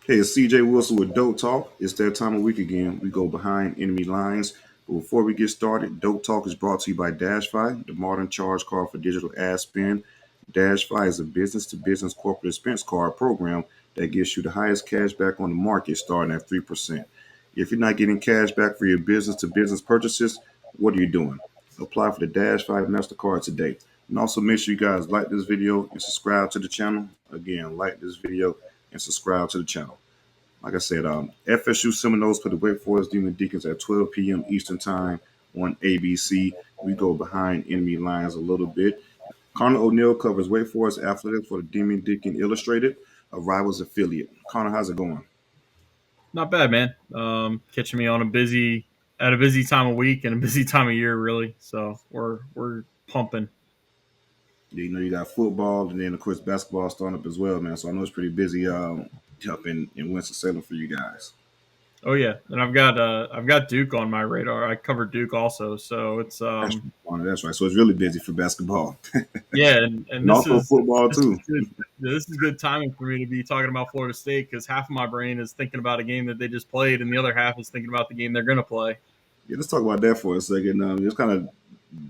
Hey, it's CJ Wilson with Dope Talk. It's that time of week again. We go behind enemy lines. But before we get started, Dope Talk is brought to you by DashFi, the modern charge card for digital ad spend. DashFi is a business to business corporate expense card program that gives you the highest cash back on the market starting at 3%. If you're not getting cash back for your business to business purchases, what are you doing? Apply for the DashFi MasterCard today. And also make sure you guys like this video and subscribe to the channel. Again, like this video and subscribe to the channel. Like I said, FSU Seminoles play the Wake Forest Demon Deacons at 12 p.m. Eastern Time on ABC. We go behind enemy lines a little bit. Conor O'Neill covers Wake Forest athletics for the Demon Deacon Illustrated, a Rivals affiliate. Conor, how's it going? Not bad, man. Catching me on a busy time of week and a busy time of year, really. So we're pumping. Yeah, you got football, and then of course basketball starting up as well, man. So I know it's pretty busy up in Winston Salem for you guys. Oh yeah, and I've got Duke on my radar. I covered Duke also, so it's That's right. So it's really busy for basketball yeah, and and also football this is too. good. This is good timing for me to be talking about Florida State because half of my brain is thinking about a game that they just played, and the other half is thinking about the game they're gonna play. Yeah, let's talk about that for a second. It's kind of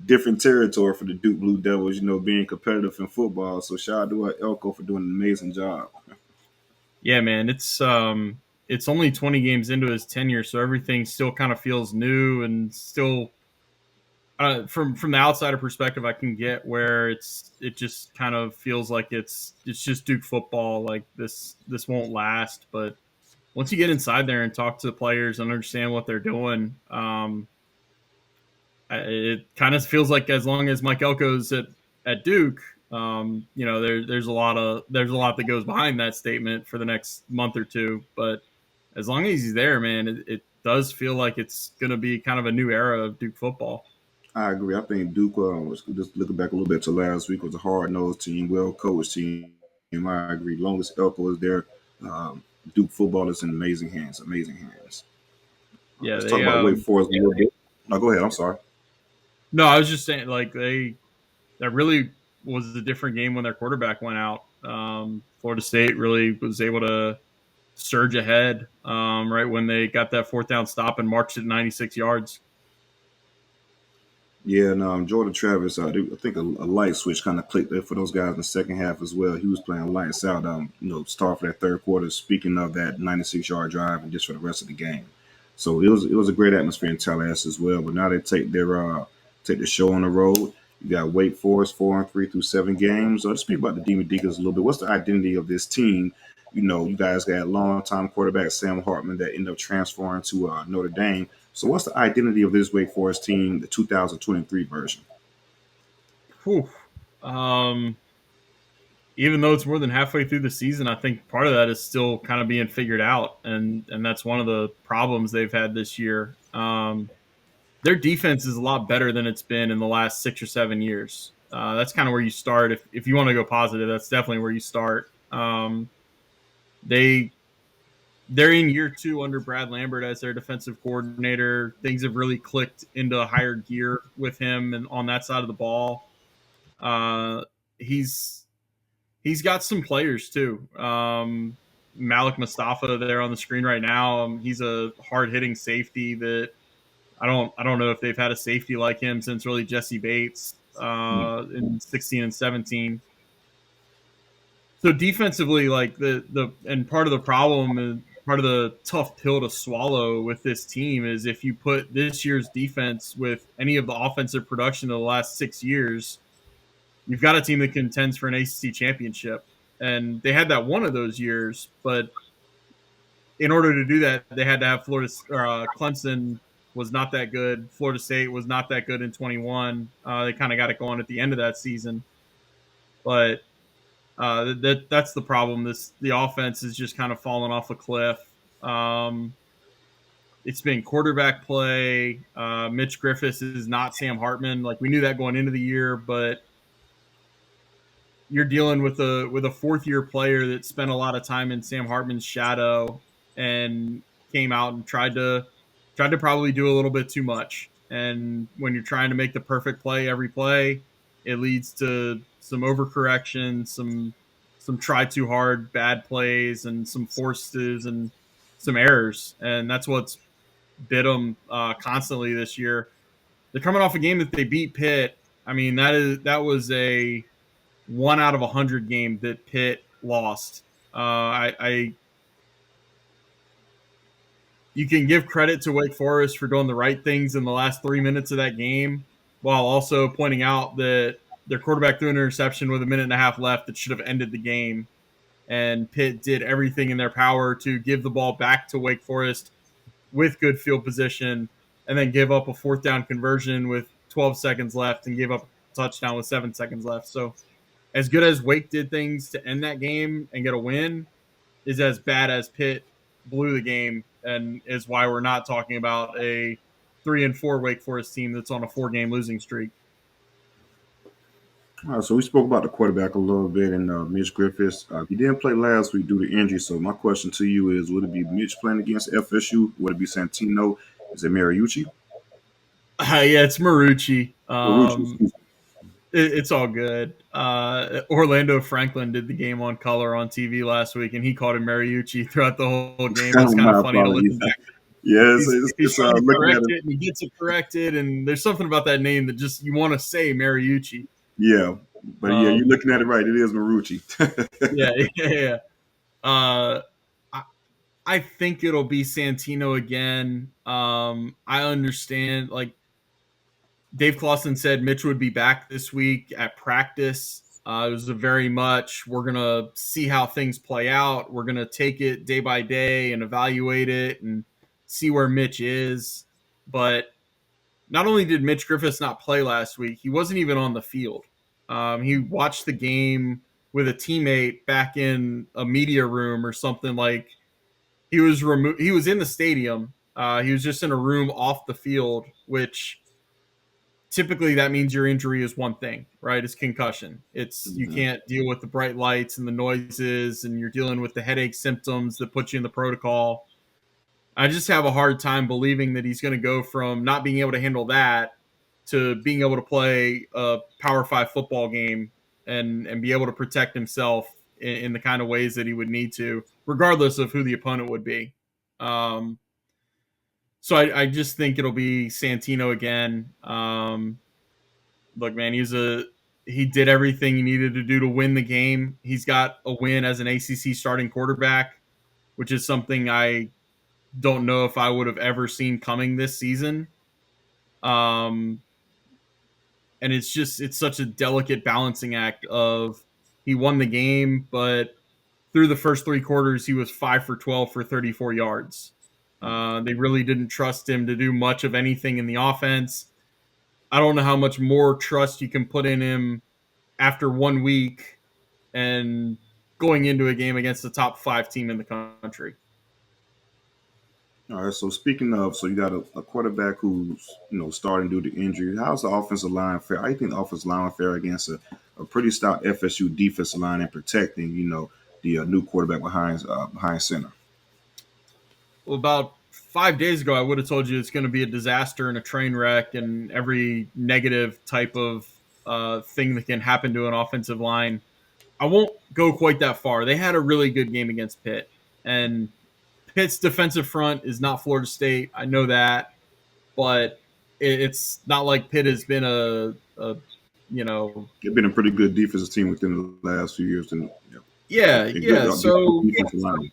different territory for the Duke Blue Devils, being competitive in football. So shout out to Elko for doing an amazing job. Yeah, man, it's only 20 games into his tenure, so everything still kind of feels new and still from the outsider perspective, I can get where it just kind of feels like it's just Duke football. Like this won't last, but once you get inside there and talk to the players and understand what they're doing, it kind of feels like as long as Mike Elko's at Duke, there's a lot that goes behind that statement for the next month or two. But as long as he's there, man, it does feel like it's going to be kind of a new era of Duke football. I agree. I think Duke was just looking back a little bit to last week was a hard nosed team, well coached team. I agree. Long as Elko is there, Duke football is in amazing hands. Amazing hands. Yeah, Let's talk about Wake Forest a little bit. No, go ahead. I'm sorry. no, I was just saying, like that really was a different game when their quarterback went out. Florida State really was able to surge ahead right when they got that fourth down stop and marched it 96 yards. Yeah, and Jordan Travis, I think a light switch kind of clicked there for those guys in the second half as well. He was playing lights out, start for that third quarter. Speaking of that 96-yard drive and just for the rest of the game, so it was a great atmosphere in Tallahassee as well. But now they take the show on the road. You got Wake Forest 4-3 through 7 games. So let's speak about the Demon Deacons a little bit. What's the identity of this team? You guys got long-time quarterback Sam Hartman that ended up transferring to Notre Dame. So what's the identity of this Wake Forest team, the 2023 version? Whew. Um, Even though it's more than halfway through the season, I think part of that is still kind of being figured out, and that's one of the problems they've had this year. Their defense is a lot better than it's been in the last 6 or 7 years. That's kind of where you start. If you want to go positive, that's definitely where you start. They they're in year two under Brad Lambert as their defensive coordinator. Things have really clicked into higher gear with him and on that side of the ball. Uh, he's he's got some players too. Malik Mustafa there on the screen right now. He's a hard hitting safety that I don't know if they've had a safety like him since really Jesse Bates in 16 and 17. So defensively, like the and part of the problem and part of the tough pill to swallow with this team is if you put this year's defense with any of the offensive production of the last 6 years, you've got a team that contends for an ACC championship. And they had that one of those years, but in order to do that, they had to have Clemson was not that good. Florida State was not that good in 21. They kind of got it going at the end of that season, but that's the problem. The offense is just kind of falling off a cliff. Um, it's been quarterback play. Mitch Griffiths is not Sam Hartman. Like we knew that going into the year, but you're dealing with a fourth year player that spent a lot of time in Sam Hartman's shadow and came out and tried to probably do a little bit too much. And when you're trying to make the perfect play every play, it leads to some overcorrection, some some try too hard bad plays and some forces and some errors, and that's what's bit them constantly this year. They're coming off a game that they beat Pitt. I mean, that was a 1 out of 100 game that Pitt lost. I You can give credit to Wake Forest for doing the right things in the last 3 minutes of that game, while also pointing out that their quarterback threw an interception with a minute and a half left that should have ended the game. And Pitt did everything in their power to give the ball back to Wake Forest with good field position, and then give up a fourth down conversion with 12 seconds left and gave up a touchdown with 7 seconds left. So, as good as Wake did things to end that game and get a win, is as bad as Pitt blew the game, and is why we're not talking about a 3-4 Wake Forest team that's on a 4-game losing streak. All right, so we spoke about the quarterback a little bit and Mitch Griffiths. He didn't play last week due to injury. So my question to you is: would it be Mitch playing against FSU? Would it be Santino? Is it Mariucci? Yeah, it's Marucci. Marucci, excuse It's all good. Orlando Franklin did the game on color on TV last week, and he called him Mariucci throughout the whole game. It's me. kind My of funny to apologies. listen back. Yeah, He's it's trying to looking at correct it. it, and he gets it corrected, and there's something about that name that just you want to say Mariucci. Yeah, but yeah, you're Um, looking at it right. It is Marucci. yeah, yeah. Uh, I, I think it'll be Santino again. I understand, like Dave Clawson said, Mitch would be back this week at practice. It was a very much, we're going to see how things play out. We're going to take it day by day and evaluate it and see where Mitch is. But not only did Mitch Griffiths not play last week, he wasn't even on the field. He watched the game with a teammate back in a media room or something. Like he was removed. He was in the stadium. He was just in a room off the field, which typically that means your injury is one thing, right? It's concussion. It's you Mhm. can't deal with the bright lights and the noises, and you're dealing with the headache symptoms that put you in the protocol. I just have a hard time believing that he's going to go from not being able to handle that to being able to play a Power Five football game and be able to protect himself in the kind of ways that he would need to, regardless of who the opponent would be. Um, so I just think it'll be Santino again. Look, man, he did everything he needed to do to win the game. He's got a win as an ACC starting quarterback, which is something I don't know if I would have ever seen coming this season. Um, and it's such a delicate balancing act of he won the game, but through the first 3 quarters, he was 5 for 12 for 34 yards. They really didn't trust him to do much of anything in the offense. I don't know how much more trust you can put in him after 1 week and going into a game against the top 5 team in the country. All right. So speaking of, so you got a quarterback who's starting due to injury. How's the offensive line fare? How do you think the offensive line fare against a pretty stout FSU defensive line and protecting the new quarterback behind center? Well, about 5 days ago, I would have told you it's going to be a disaster and a train wreck and every negative type of thing that can happen to an offensive line. I won't go quite that far. They had a really good game against Pitt, and Pitt's defensive front is not Florida State. I know that, but it's not like Pitt has been a you know, They've been a pretty good defensive team within the last few years, and yeah, a yeah. good So defensive line.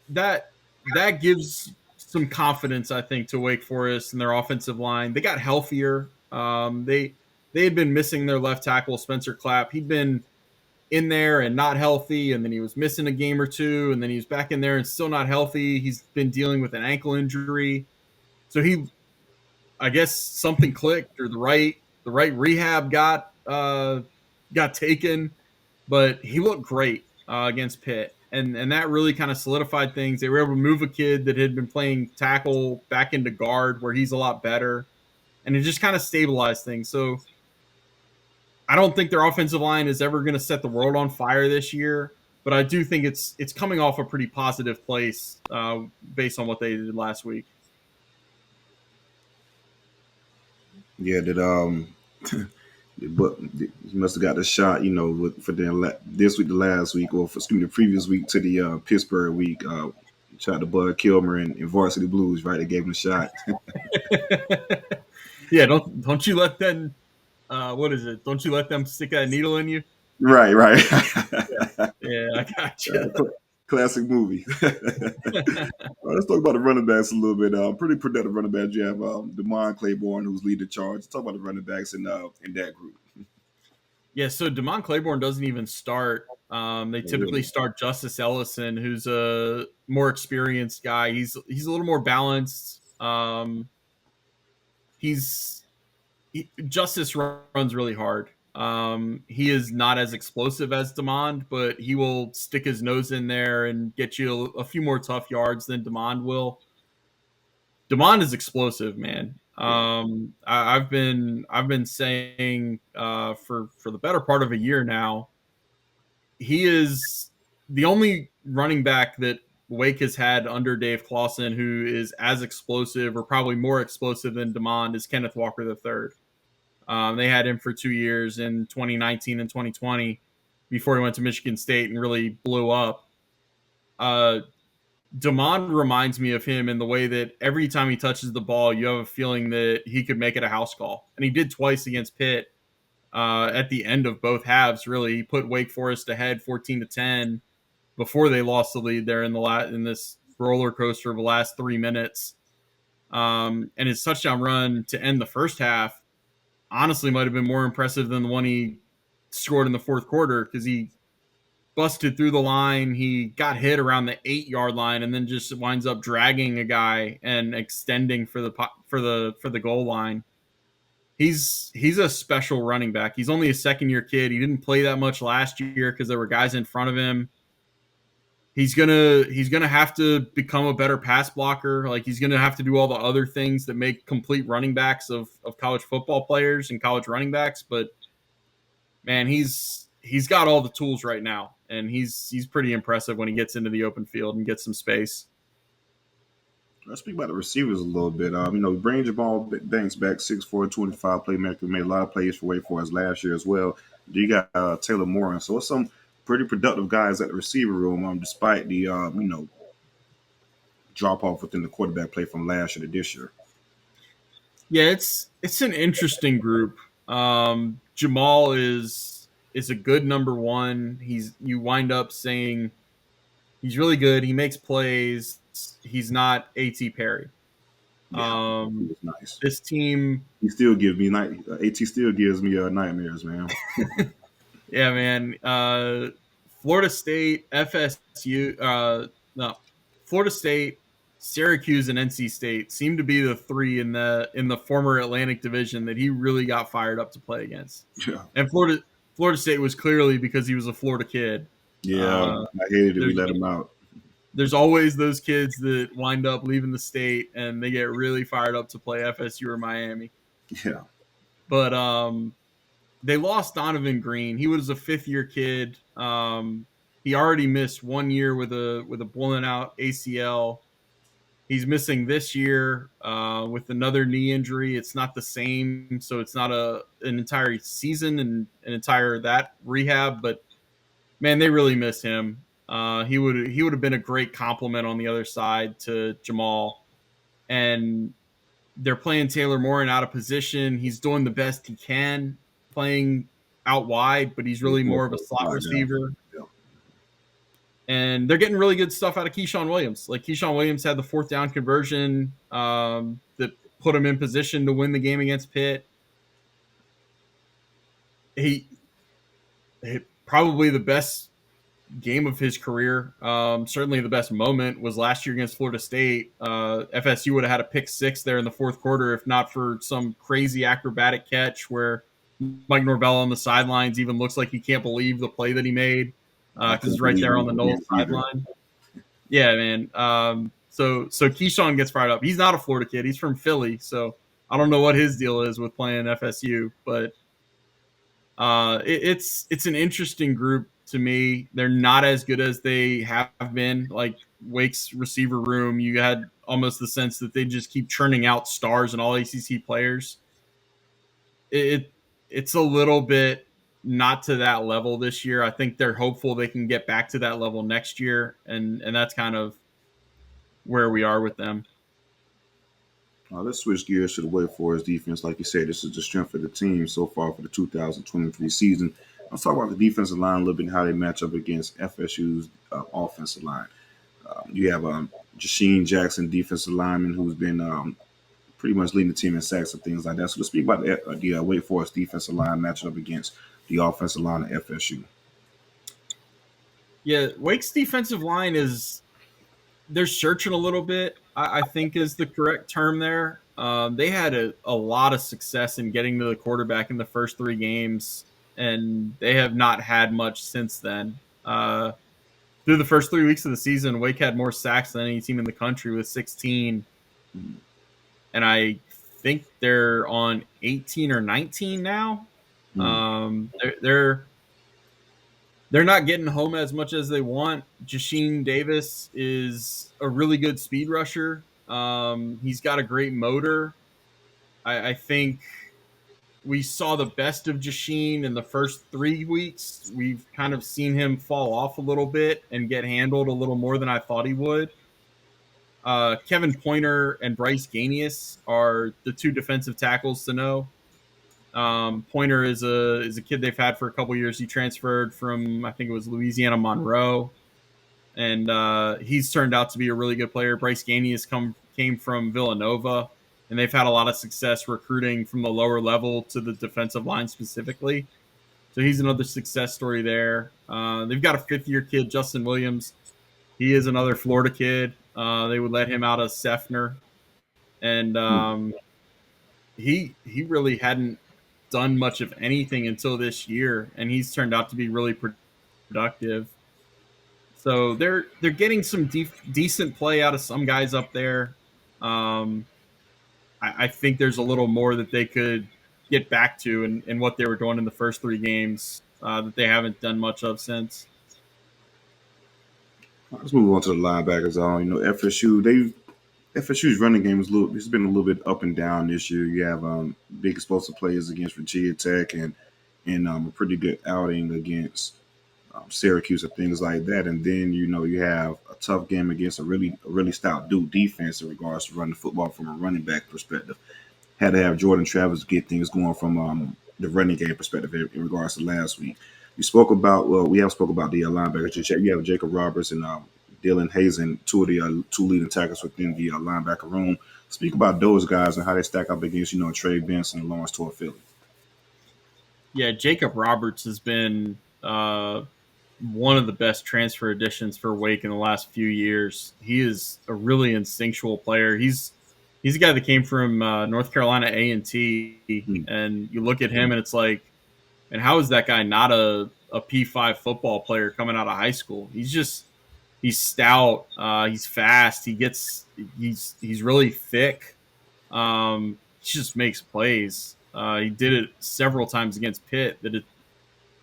that that gives some confidence, I think, to Wake Forest and their offensive line. They got healthier. They had been missing their left tackle Spencer Clapp. He'd been in there and not healthy, and then he was missing a game or two, and then he was back in there and still not healthy. He's been dealing with an ankle injury, so I guess something clicked or the right rehab got taken, but he looked great against Pitt, and that really kind of solidified things. They were able to move a kid that had been playing tackle back into guard, where he's a lot better, and it just kind of stabilized things. So I don't think their offensive line is ever going to set the world on fire this year, but I do think it's coming off a pretty positive place based on what they did last week. Yeah, that But he must have got the shot, for this week, the last week, or for excuse me, the previous week to the Pittsburgh week. Shot to Bud Kilmer and Varsity Blues, right? They gave him a shot. Yeah, don't you let them. What is it? Don't you let them stick that needle in you? Right, right. Yeah, yeah, I got you. Classic movie. All right, let's talk about the running backs a little bit. Pretty productive running backs. You have Demond Claiborne, who's leading the charge. Let's talk about the running backs in that group. Yeah, so Demond Claiborne doesn't even start. They Oh, typically really? start Justice Ellison, who's a more experienced guy. He's a little more balanced. He's Justice runs really hard. He is not as explosive as Demond, but he will stick his nose in there and get you a few more tough yards than Demond will. Demond is explosive, man. Yeah, I've been saying for the better part of a year now, he is the only running back that Wake has had under Dave Clawson who is as explosive or probably more explosive than Demond is Kenneth Walker III. They had him for 2 years in 2019 and 2020 before he went to Michigan State and really blew up. Uh, Demond reminds me of him in the way that every time he touches the ball, you have a feeling that he could make it a house call. And he did twice against Pitt at the end of both halves, really. He put Wake Forest ahead 14-10 before they lost the lead there in this roller coaster of the last 3 minutes. And his touchdown run to end the first half honestly might have been more impressive than the one he scored in the fourth quarter because he busted through the line. He got hit around the 8-yard line and then just winds up dragging a guy and extending for the goal line. He's a special running back. He's only a second year kid. He didn't play that much last year because there were guys in front of him. He's gonna have to become a better pass blocker. Like he's gonna have to do all the other things that make complete running backs of college football players and college running backs. But man, he's got all the tools right now, and he's pretty impressive when he gets into the open field and gets some space. let's speak about the receivers a little bit. Brain Jamal Banks back 6'4", 25 playmaker, made a lot of plays for Wake Forest last year as well. You got Taylor Moore, so it's some pretty productive guys at the receiver room. Despite the drop off within the quarterback play from last year to this year. Yeah, it's an interesting group. Jamal is a good number one. You wind up saying he's really good. He makes plays. He's not A.T. Perry. Yeah, he Um, was nice. this team, He still gives me night. At still gives me nightmares, man. yeah, man. Florida State, FSU, no, Florida State, Syracuse, and NC State seem to be the three in the former Atlantic Division that he really got fired up to play against. Yeah, And Florida State was clearly because he was a Florida kid. yeah. Uh, I hated that we there's let him out. there's always those kids that wind up leaving the state and they get really fired up to play FSU or Miami. Yeah, But they lost Donovan Green. He was a fifth year kid. He already missed 1 year with a blown out ACL. He's missing this year with another knee injury. It's not the same, so it's not an entire season and an entire that rehab. But man, they really miss him. He would have been a great complement on the other side to Jamal. And they're playing Taylor Morin out of position. He's doing the best he can playing out wide, but he's he's really more more of a for a slot slot guy. receiver. Yeah. And they're getting really good stuff out of Keyshawn Williams. Like Keyshawn Williams had the fourth down conversion that put him in position to win the game against Pitt. He, he probably the best game of his career. Certainly the best moment was last year against Florida State. FSU would have had a pick six there in the fourth quarter if not for some crazy acrobatic catch where Mike Norvell on the sidelines even looks like he can't believe the play that he made I because couldn't it's right believe there he on the was Nolan against either. sideline. Yeah, man. So Keyshawn gets fired up. He's not a Florida kid. He's from Philly, so I don't know what his deal is with playing FSU, but it's an interesting group to me. They're not as good as they have been. Like Wake's receiver room, you had almost the sense that they just keep churning out stars and all ACC players. It it's a little bit not to that level this year. I think they're hopeful they can get back to that level next year, and that's kind of where we are with them. Let's switch gears to the Wake Forest defense. Like you said, this is the strength of the team so far for the 2023 season. Let's talk about the defensive line a little bit and how they match up against FSU's offensive line. You have Jasheen Jackson, defensive lineman, who's been pretty much leading the team in sacks and things like that. So let's speak about the Wake Forest defensive line matching up against the offensive line of FSU. Yeah, Wake's defensive line is they're searching a little bit. I think is the correct term there. They had a lot of success in getting to the quarterback in the first three games, and they have not had much since then. Through the first 3 weeks of the season, Wake had more sacks than any team in the country with 16, and I think they're on 18 or 19 now. Mm, They're they're not getting home as much as they want. Jasheen Davis is a really good speed rusher. He's got a great motor. I think we saw the best of Jasheen in the first 3 weeks. We've kind of seen him fall off a little bit and get handled a little more than I thought he would. Kevin Pointer and Bryce Ganius are the two defensive tackles to know. Pointer is a kid they've had for a couple years. He transferred from I think it was Louisiana Monroe, and he's turned out to be a really good player. Bryce Ganius came from Villanova, and they've had a lot of success recruiting from the lower level to the defensive line specifically. So he's another success story there. They've got a fifth-year kid, Justin Williams. He is another Florida kid. They would let him out of Sefner, and mm. he really hadn't done much of anything until this year, and he's turned out to be really productive. So they're getting some decent play out of some guys up there. Um, I think there's a little more that they could get back to in what they were doing in the first three games that they haven't done much of since. Let's move on to the linebackers. FSU's running game is it's been a little bit up and down this year. You have big explosive players against Virginia Tech and a pretty good outing against Syracuse and things like that. And then you have a tough game against a really stout Duke defense in regards to running the football from a running back perspective. Had to have Jordan Travis get things going from the running game perspective in regards to last week. We have spoke about the linebackers. You have Jacob Roberts and Dylan Hazen, two of the two leading tackles within the linebacker room. Speak about those guys and how they stack up against Trey Benson and Lawrence Philly. Yeah, Jacob Roberts has been one of the best transfer additions for Wake in the last few years. He is a really instinctual player. He's a guy that came from North Carolina A&T, Hmm. and you look at him and it's like, and how is that guy not a P5 football player coming out of high school? He's stout. He's fast. He's really thick. He just makes plays. He did it several times against Pitt.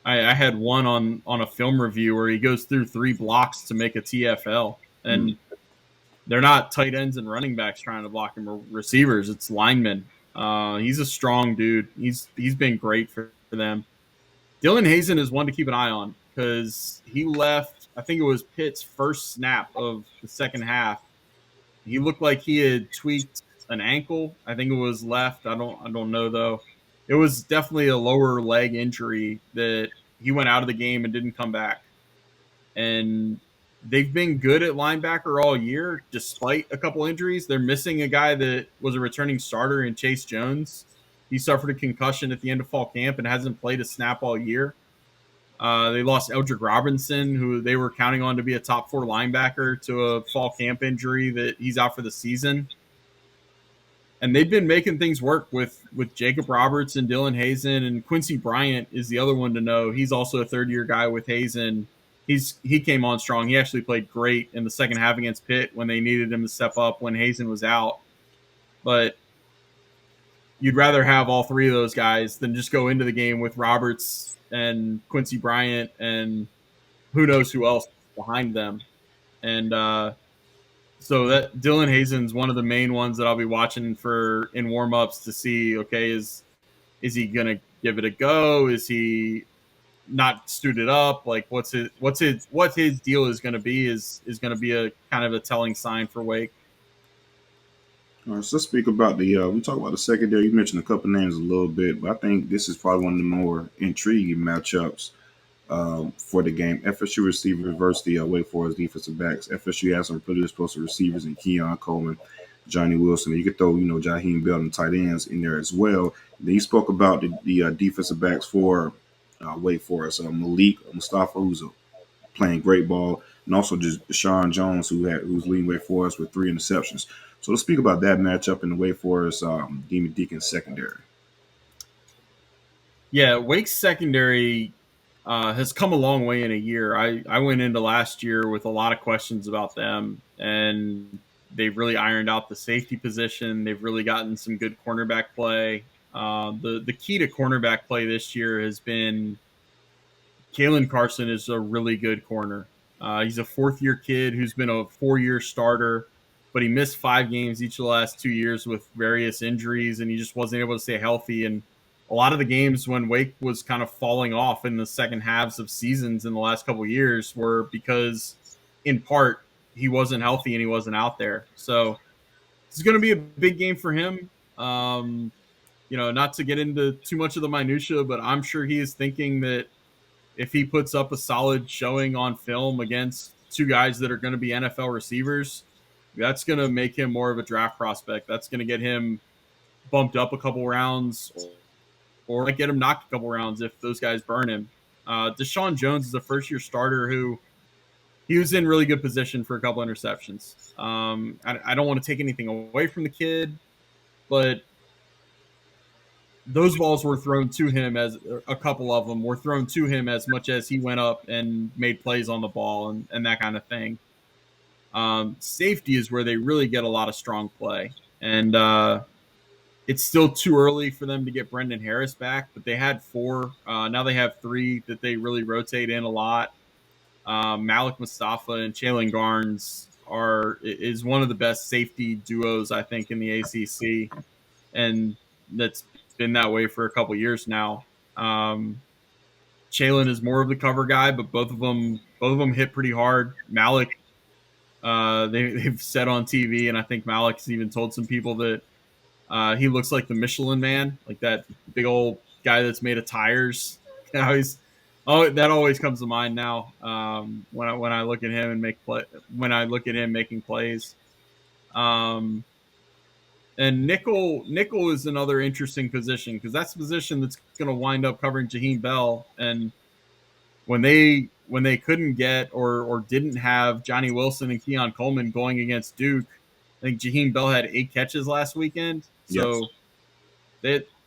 I had one on a film review where he goes through three blocks to make a TFL, Hmm. and they're not tight ends and running backs trying to block him or receivers. It's linemen. He's a strong dude. He's been great for them. Dylan Hazen is one to keep an eye on because he left. I think it was Pitt's first snap of the second half. He looked like he had tweaked an ankle. I think it was left. I don't know though. It was definitely a lower leg injury that he went out of the game and didn't come back. And they've been good at linebacker all year, despite a couple injuries. They're missing a guy that was a returning starter in Chase Jones. He suffered a concussion at the end of fall camp and hasn't played a snap all year. They lost Eldrick Robinson, who they were counting on to be a top four linebacker, to a fall camp injury that he's out for the season. And they've been making things work with Jacob Roberts and Dylan Hazen, and Quincy Bryant is the other one to know. He's also a third year guy with Hazen. He came on strong. He actually played great in the second half against Pitt when they needed him to step up when Hazen was out. But you'd rather have all three of those guys than just go into the game with Roberts and Quincy Bryant and who knows who else behind them. And so that Dylan Hazen's one of the main ones that I'll be watching for in warmups to see. Okay, is Is he going to give it a go? Is he not suited up? Like what his deal is going to be is going to be a kind of a telling sign for Wake. All right, so let's speak about we talk about the secondary. You mentioned a couple names a little bit, but I think this is probably one of the more intriguing matchups for the game. FSU receiver versus the Wake Forest defensive backs. FSU has some pretty explosive receivers in Keon Coleman, Johnny Wilson. And you could throw, Jaheim Bell and tight ends in there as well. Then you spoke about the defensive backs for Wake Forest. Malik Mustafa, who's playing great ball, and also just Deshaun Jones, who's leading Wake Forest with 3 interceptions. So let's speak about that matchup in the Wake Forest Demon Deacon secondary. Yeah, Wake's secondary has come a long way in a year. I went into last year with a lot of questions about them, and they've really ironed out the safety position. They've really gotten some good cornerback play. The key to cornerback play this year has been Kalen Carson is a really good corner. He's a fourth year kid who's been a 4 year starter, but he missed 5 games each of the last 2 years with various injuries, and he just wasn't able to stay healthy. And a lot of the games when Wake was kind of falling off in the second halves of seasons in the last couple of years were because, in part, he wasn't healthy and he wasn't out there. So it's going to be a big game for him. Not to get into too much of the minutia, but I'm sure he is thinking that if he puts up a solid showing on film against two guys that are going to be NFL receivers, that's going to make him more of a draft prospect. That's going to get him bumped up a couple rounds or get him knocked a couple rounds if those guys burn him. Deshaun Jones is a first year starter who he was in really good position for a couple interceptions. I don't want to take anything away from the kid, but those balls were thrown to him as a couple of them were thrown to him as much as he went up and made plays on the ball and that kind of thing. Safety is where they really get a lot of strong play. And it's still too early for them to get Brendan Harris back, but they had 4. Now they have 3 that they really rotate in a lot. Malik Mustafa and Jalen Garnes is one of the best safety duos, I think, in the ACC. And that's been that way for a couple years now. Jalen is more of the cover guy, but both of them hit pretty hard. Malik, they've said on TV, and I think Malik's even told some people that he looks like the Michelin Man, like that big old guy that's made of tires. That always comes to mind now when I look at him and when I look at him making plays. And nickel is another interesting position because that's the position that's going to wind up covering Jaheim Bell. And when they couldn't get or didn't have Johnny Wilson and Keon Coleman going against Duke, I think Jaheim Bell had 8 catches last weekend. Yes. So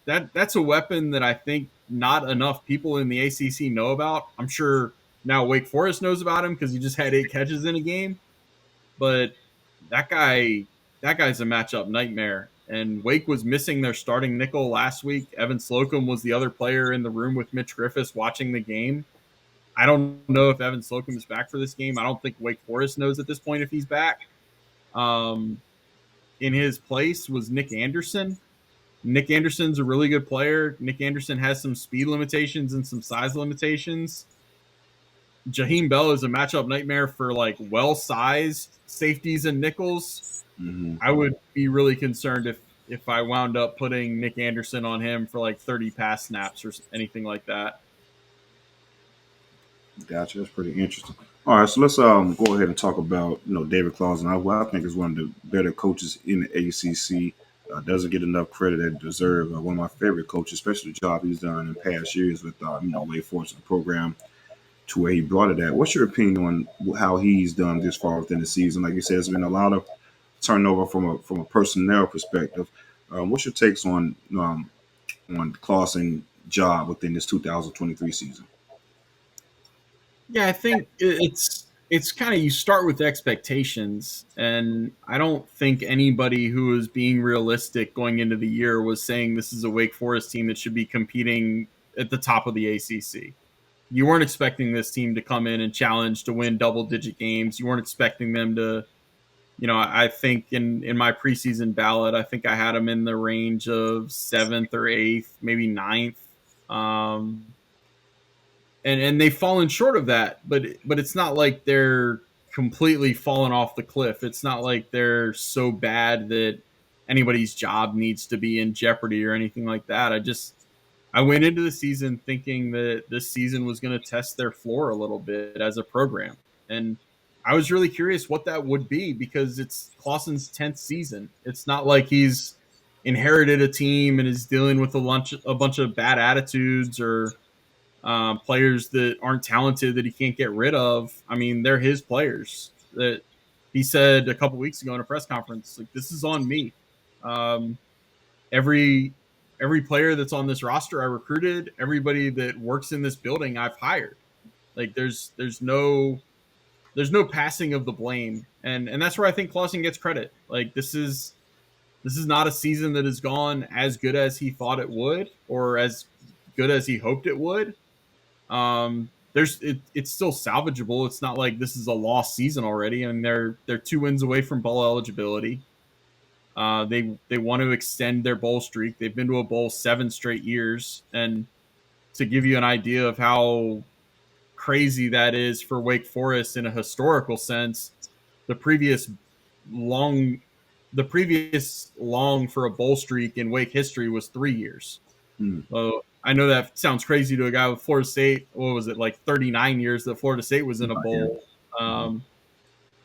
that's a weapon that I think not enough people in the ACC know about. I'm sure now Wake Forest knows about him because he just had 8 catches in a game. But that guy that guy's a matchup nightmare. And Wake was missing their starting nickel last week. Evan Slocum was the other player in the room with Mitch Griffiths watching the game. I don't know if Evan Slocum is back for this game. I don't think Wake Forest knows at this point if he's back. Um, in his place was Nick Anderson. Nick Anderson's a really good player. Nick Anderson has some speed limitations and some size limitations. Jaheim Bell is a matchup nightmare for like well-sized safeties and nickels. Mm-hmm. I would be really concerned if I wound up putting Nick Anderson on him for like 30 pass snaps or anything like that. Gotcha. That's pretty interesting. All right, so let's go ahead and talk about David Clausen. I think is one of the better coaches in the ACC. Doesn't get enough credit that deserve. One of my favorite coaches, especially the job he's done in past years with Wake Forest and the program to where he brought it at. What's your opinion on how he's done this far within the season? Like you said, there's been a lot of turnover from a personnel perspective. What's your takes on Clausen job within this 2023 season? Yeah, I think it's kind of you start with expectations, and I don't think anybody who was being realistic going into the year was saying this is a Wake Forest team that should be competing at the top of the ACC. You weren't expecting this team to come in and challenge to win double-digit games. You weren't expecting them to I think in my preseason ballot, I think I had him in the range of seventh or eighth, maybe ninth. Um, and they've fallen short of that, but it's not like they're completely fallen off the cliff. It's not like they're so bad that anybody's job needs to be in jeopardy or anything like that. I went into the season thinking that this season was going to test their floor a little bit as a program. And I was really curious what that would be because it's Clausen's 10th season. It's not like he's inherited a team and is dealing with a bunch of bad attitudes or players that aren't talented that he can't get rid of. I mean, they're his players. That he said a couple weeks ago in a press conference, like, this is on me. Um, every every player that's on this roster I recruited, everybody that works in this building I've hired. Like there's no passing of the blame, and that's where I think Clausen gets credit. Like this is not a season that has gone as good as he thought it would or as good as he hoped it would. It's still salvageable. It's not like this is a lost season already. I mean, they're 2 wins away from bowl eligibility. They want to extend their bowl streak. They've been to a bowl 7 straight years, and to give you an idea of how crazy that is for Wake Forest in a historical sense, the previous long the previous long for a bowl streak in Wake history was 3 years. Hmm. So I know that sounds crazy to a guy with Florida State. What was it, like 39 years that Florida State was in a Yeah. bowl? Mhm.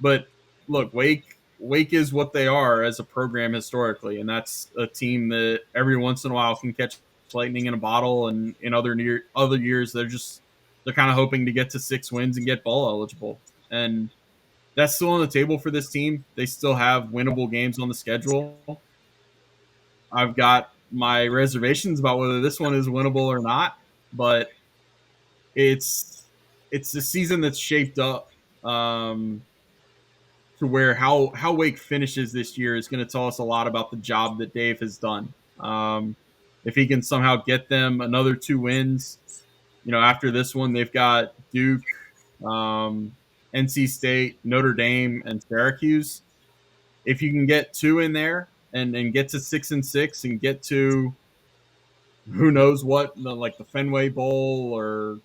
But look, Wake is what they are as a program historically, and that's a team that every once in a while can catch lightning in a bottle, and in other years they're kind of hoping to get to 6 wins and get bowl eligible, and that's still on the table for this team. They still have winnable games on the schedule. I've got my reservations about whether this one is winnable or not, but it's it's a season that's shaped up to where how Wake finishes this year is going to tell us a lot about the job that Dave has done. If he can somehow get them another 2 wins, after this one they've got Duke, um, NC State, Notre Dame, and Syracuse. If you can get 2 in there and get to 6-6 and get to who knows what, like the Fenway Bowl or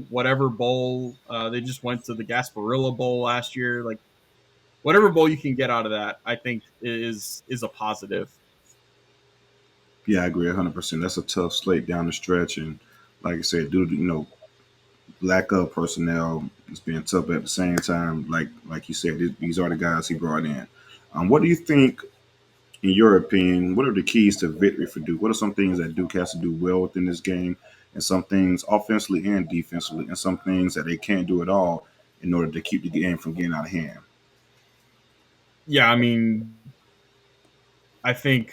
whatever bowl, they just went to the Gasparilla Bowl last year. Like whatever bowl you can get out of that, I think is a positive. Yeah, I agree 100%. That's a tough slate down the stretch, and like I said, due to lack of personnel, it's being tough. But at the same time, like you said, these are the guys he brought in. What do you think, in your opinion? What are the keys to victory for Duke? What are some things that Duke has to do well within this game, and some things offensively and defensively, and some things that they can't do at all in order to keep the game from getting out of hand? Yeah, I mean, I think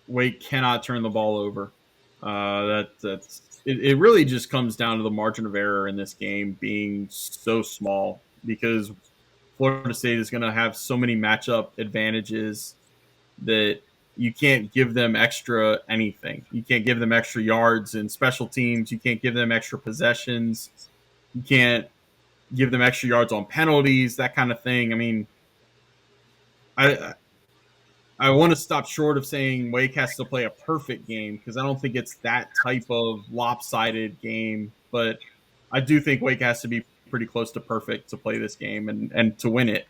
Wake cannot turn the ball over. It really just comes down to the margin of error in this game being so small because Florida State is going to have so many matchup advantages that you can't give them extra anything. You can't give them extra yards in special teams. You can't give them extra possessions. You can't give them extra yards on penalties, that kind of thing. I mean, I I want to stop short of saying Wake has to play a perfect game because I don't think it's that type of lopsided game, but I do think Wake has to be pretty close to perfect to play this game and to win it.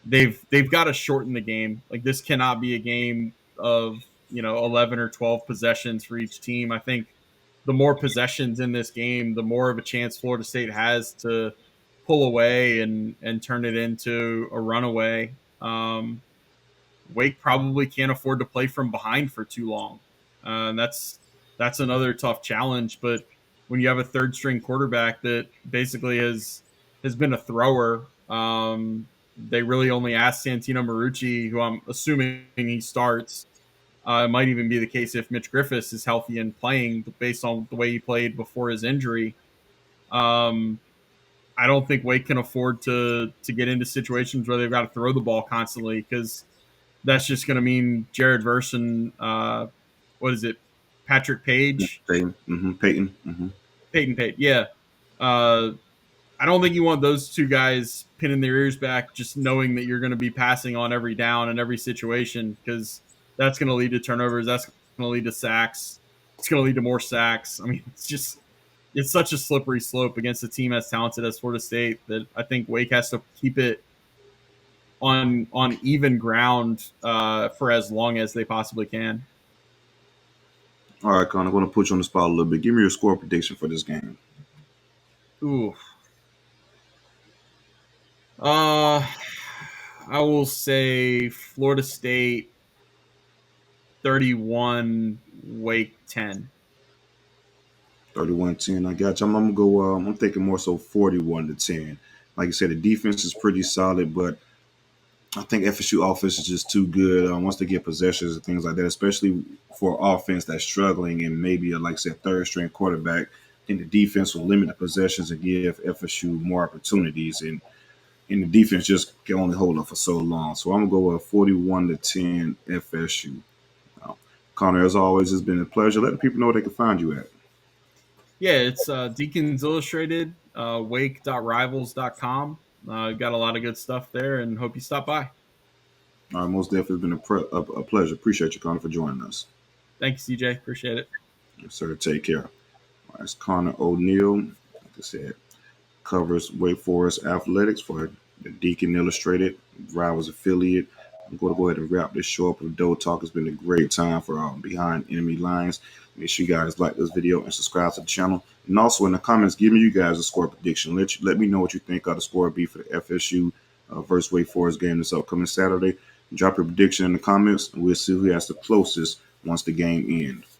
They've got to shorten the game. Like this cannot be a game of 11 or 12 possessions for each team. I think the more possessions in this game, the more of a chance Florida State has to pull away and turn it into a runaway. Wake probably can't afford to play from behind for too long. And that's another tough challenge. But when you have a third string quarterback that basically has been a thrower, they really only asked Santino Marucci, who I'm assuming he starts. It might even be the case if Mitch Griffiths is healthy and playing based on the way he played before his injury. Um, I don't think Wake can afford to get into situations where they've got to throw the ball constantly because that's just going to mean Jared Verse and what is it, Patrick Page, Peyton. Peyton. Peyton Page. Yeah, uh, I don't think you want those two guys pinning their ears back, just knowing that you're going to be passing on every down and every situation, because that's going to lead to turnovers. That's going to lead to sacks. It's going to lead to more sacks. I mean, it's such a slippery slope against a team as talented as Florida State that I think Wake has to keep it on even ground for as long as they possibly can. All right, Conor, I'm going to put you on the spot a little bit. Give me your score prediction for this game. Ooh. Uh, I will say Florida State 31, Wake 10. 31-10. I got you. I'm gonna go. I'm thinking more so 41-10. Like you said, the defense is pretty solid, but I think FSU offense is just too good once they get possessions and things like that, especially for offense that's struggling and maybe like I said, third string quarterback. I think the defense will limit the possessions and give FSU more opportunities, and the defense just can only hold up for so long. So I'm gonna go with 41-10 FSU. Uh, Conor, as always, it's been a pleasure. Let the people know where they can find you at. Yeah, it's Deacons Illustrated, wake.rivals.com. Got a lot of good stuff there, and hope you stop by. All right, most definitely been a pleasure. Appreciate you, Conor, for joining us. Thanks, CJ. Appreciate it. Yes, sir. Take care. All right, it's Conor O'Neill. Like I said, covers Wake Forest athletics for the Deacon Illustrated Rivals affiliate. I'm going to go ahead and wrap this show up with Doe Talk. It's been a great time for Behind Enemy Lines. Make sure you guys like this video and subscribe to the channel. And also in the comments, give me you guys a score prediction. Let me know what you think of the score be for the FSU versus Wake Forest game this upcoming Saturday. Drop your prediction in the comments, and we'll see who has the closest once the game ends.